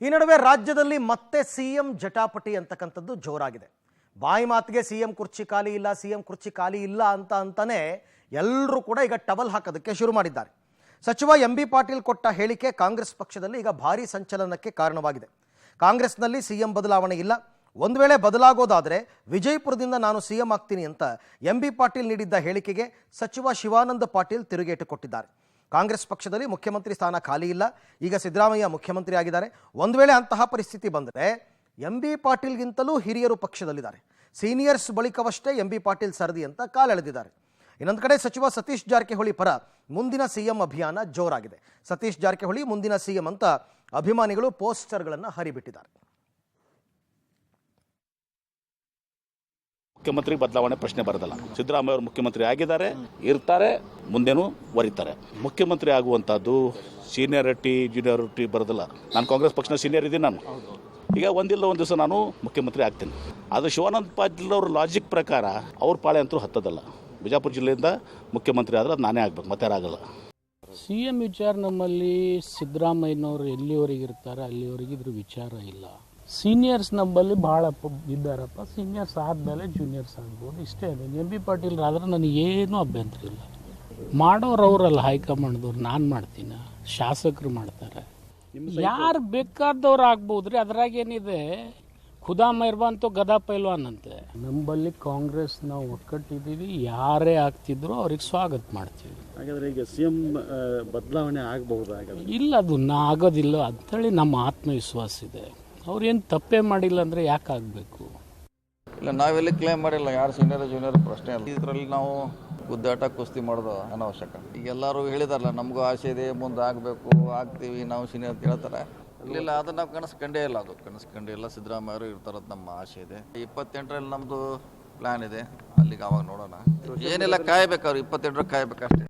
ಈ ನಡುವೆ ರಾಜ್ಯದಲ್ಲಿ ಮತ್ತೆ ಸಿಎಂ ಜಟಾಪಟಿ ಅಂತಕ್ಕಂಥದ್ದು ಜೋರಾಗಿದೆ. ಬಾಯಿ ಮಾತಿಗೆ ಸಿಎಂ ಕುರ್ಚಿ ಖಾಲಿ ಇಲ್ಲ ಅಂತಾನೆ ಎಲ್ಲರೂ ಕೂಡ ಈಗ ಟವಲ್ ಹಾಕೋದಕ್ಕೆ ಶುರು ಮಾಡಿದ್ದಾರೆ. ಸಚಿವ ಎಂಬಿ ಪಾಟೀಲ್ ಕೊಟ್ಟ ಹೇಳಿಕೆ ಕಾಂಗ್ರೆಸ್ ಪಕ್ಷದಲ್ಲಿ ಈಗ ಭಾರಿ ಸಂಚಲನಕ್ಕೆ ಕಾರಣವಾಗಿದೆ. ಕಾಂಗ್ರೆಸ್ನಲ್ಲಿ ಸಿಎಂ ಬದಲಾವಣೆ ಇಲ್ಲ, ಒಂದು ವೇಳೆ ಬದಲಾಗೋದಾದರೆ ವಿಜಯಪುರದಿಂದ ನಾನು ಸಿಎಂ ಆಗ್ತೀನಿ ಅಂತ ಎಂಬಿ ಪಾಟೀಲ್ ನೀಡಿದ್ದ ಹೇಳಿಕೆಗೆ ಸಚಿವ ಶಿವಾನಂದ ಪಾಟೀಲ್ ತಿರುಗೇಟು ಕೊಟ್ಟಿದ್ದಾರೆ. ಕಾಂಗ್ರೆಸ್ ಪಕ್ಷದಲ್ಲಿ ಮುಖ್ಯಮಂತ್ರಿ ಸ್ಥಾನ ಖಾಲಿ ಇಲ್ಲ, ಈಗ ಸಿದ್ದರಾಮಯ್ಯ ಮುಖ್ಯಮಂತ್ರಿ ಆಗಿದ್ದಾರೆ. ಒಂದು ವೇಳೆ ಅಂತಹ ಪರಿಸ್ಥಿತಿ ಬಂದರೆ ಎಂಬಿ ಪಾಟೀಲ್ಗಿಂತಲೂ ಹಿರಿಯರು ಪಕ್ಷದಲ್ಲಿದ್ದಾರೆ. ಸೀನಿಯರ್ಸ್ ಬಳಿಕವಷ್ಟೇ ಎಂಬಿ ಪಾಟೀಲ್ ಸರದಿ ಅಂತ ಕಾಲೆಳೆದಿದ್ದಾರೆ. ಇನ್ನೊಂದು ಕಡೆ ಸಚಿವ ಸತೀಶ್ ಜಾರಕಿಹೊಳಿ ಪರ ಮುಂದಿನ ಸಿಎಂ ಅಭಿಯಾನ ಜೋರಾಗಿದೆ. ಸತೀಶ್ ಜಾರಕಿಹೊಳಿ ಮುಂದಿನ ಸಿಎಂ ಅಂತ ಅಭಿಮಾನಿಗಳು ಪೋಸ್ಟರ್ಗಳನ್ನು ಹರಿಬಿಟ್ಟಿದ್ದಾರೆ. ಮುಖ್ಯಮಂತ್ರಿ ಬದಲಾವಣೆ ಪ್ರಶ್ನೆ ಬರೋದಲ್ಲ. ಸಿದ್ದರಾಮಯ್ಯ ಅವರು ಮುಖ್ಯಮಂತ್ರಿ ಆಗಿದ್ದಾರೆ, ಇರ್ತಾರೆ, ಮುಂದೇನು ವರಿತಾರೆ. ಮುಖ್ಯಮಂತ್ರಿ ಆಗುವಂಥದ್ದು ಸೀನಿಯರಿಟಿ ಜೂನಿಯರಿಟಿ ಬರೋದಿಲ್ಲ. ನಾನು ಕಾಂಗ್ರೆಸ್ ಪಕ್ಷದ ಸೀನಿಯರ್ ಇದ್ದೀನಿ. ನಾನು ಈಗ ಒಂದಿಲ್ಲ ಒಂದು ದಿವಸ ನಾನು ಮುಖ್ಯಮಂತ್ರಿ ಆಗ್ತೀನಿ. ಆದರೆ ಶಿವಾನಂದ ಪಾಟೀಲ್ ಅವ್ರ ಲಾಜಿಕ್ ಪ್ರಕಾರ ಅವ್ರ ಪಾಳೆ ಅಂತೂ ಹತ್ತದಲ್ಲ. ಬಿಜಾಪುರ ಜಿಲ್ಲೆಯಿಂದ ಮುಖ್ಯಮಂತ್ರಿ ಆದರೆ ಅದು ನಾನೇ ಆಗ್ಬೇಕು, ಮತ್ತೆ ಯಾರಾಗಲ್ಲ. ಸಿಎಂ ವಿಚಾರ ನಮ್ಮಲ್ಲಿ ಸಿದ್ದರಾಮಯ್ಯನವರು ಎಲ್ಲಿವರೆಗೆ ಇರ್ತಾರೆ ಅಲ್ಲಿವರೆಗೆ ಇದ್ರ ವಿಚಾರ ಇಲ್ಲ. ಸೀನಿಯರ್ಸ್ ನಮ್ಮಲ್ಲಿ ಭಾಳ ಇದ್ದಾರಪ್ಪ. ಸೀನಿಯರ್ಸ್ ಆದಮೇಲೆ ಜೂನಿಯರ್ಸ್ ಆಗ್ಬೋದು, ಇಷ್ಟೇ. ಎಂ ಬಿ ಪಾಟೀಲ್ ಆದ್ರೆ ನನಗೇನು ಅಭ್ಯಂತರ ಇಲ್ಲ. ಮಾಡೋರು ಅವರಲ್ಲ, ಹೈಕಮಾಂಡ್ದವ್ರು. ನಾನು ಮಾಡ್ತೀನಿ, ಶಾಸಕರು ಮಾಡ್ತಾರೆ, ಯಾರು ಬೇಕಾದವ್ರು ಆಗ್ಬೋದ್ರಿ. ಅದ್ರಾಗೇನಿದೆ, ಖುದಾ ಮೆಹರ್ಬಾನ್ ತೋ ಗದಾ ಪೈಲ್ವಾನ್ ಅಂತೆ. ನಮ್ಮಲ್ಲಿ ಕಾಂಗ್ರೆಸ್ ನಾವು ಒಕ್ಕಟ್ಟಿದ್ದೀವಿ, ಯಾರೇ ಆಗ್ತಿದ್ರು ಅವ್ರಿಗೆ ಸ್ವಾಗತ ಮಾಡ್ತೀವಿ. ಹಾಗಾದ್ರೆ ಈಗ ಸಿಎಂ ಬದಲಾವಣೆ ಆಗಬಹುದು? ಇಲ್ಲ, ಅದು ಆಗೋದಿಲ್ಲ ಅಂತೇಳಿ ನಮ್ಮ ಆತ್ಮವಿಶ್ವಾಸ ಇದೆ. ಅವ್ರೇನು ತಪ್ಪೇ ಮಾಡಿಲ್ಲ ಅಂದರೆ ಯಾಕೆ ಆಗಬೇಕು? ಇಲ್ಲ, ನಾವೆಲ್ಲಿ ಕ್ಲೇಮ್ ಮಾಡಿಲ್ಲ. ಯಾರು ಸೀನಿಯರ್ ಜೂನಿಯರ್ ಪ್ರಶ್ನೆ ಇಲ್ಲ. ಇದರಲ್ಲಿ ನಾವು ಗುದ್ದಾಟ ಕುಸ್ತಿ ಮಾಡೋದು ಅನವಶ್ಯಕ. ಈಗ ಎಲ್ಲರೂ ಹೇಳಿದಾರಲ್ಲ, ನಮಗೂ ಆಸೆ ಇದೆ, ಮುಂದೆ ಆಗಬೇಕು, ಆಗ್ತೀವಿ, ನಾವು ಸೀನಿಯರ್ ಕೇಳ್ತಾರೆ. ಇಲ್ಲ, ಅದನ್ನು ನಾವು ಕನಸು ಕಂಡೇ ಇಲ್ಲ. ಅದು ಕನಸು ಕಂಡೇ ಇಲ್ಲ. ಸಿದ್ದರಾಮಯ್ಯ ಅವರು ಇರ್ತಾರದು ನಮ್ಮ ಆಸೆ ಇದೆ. 28ರಲ್ಲಿ ನಮ್ಮದು ಪ್ಲ್ಯಾನ್ ಇದೆ. ಅಲ್ಲಿಗೆ ಅವಾಗ ನೋಡೋಣ. ಏನಿಲ್ಲ, ಕಾಯ್ಬೇಕು. ಅವ್ರು 28ರಲ್ಲಿ ಕಾಯ್ಬೇಕಷ್ಟೇ.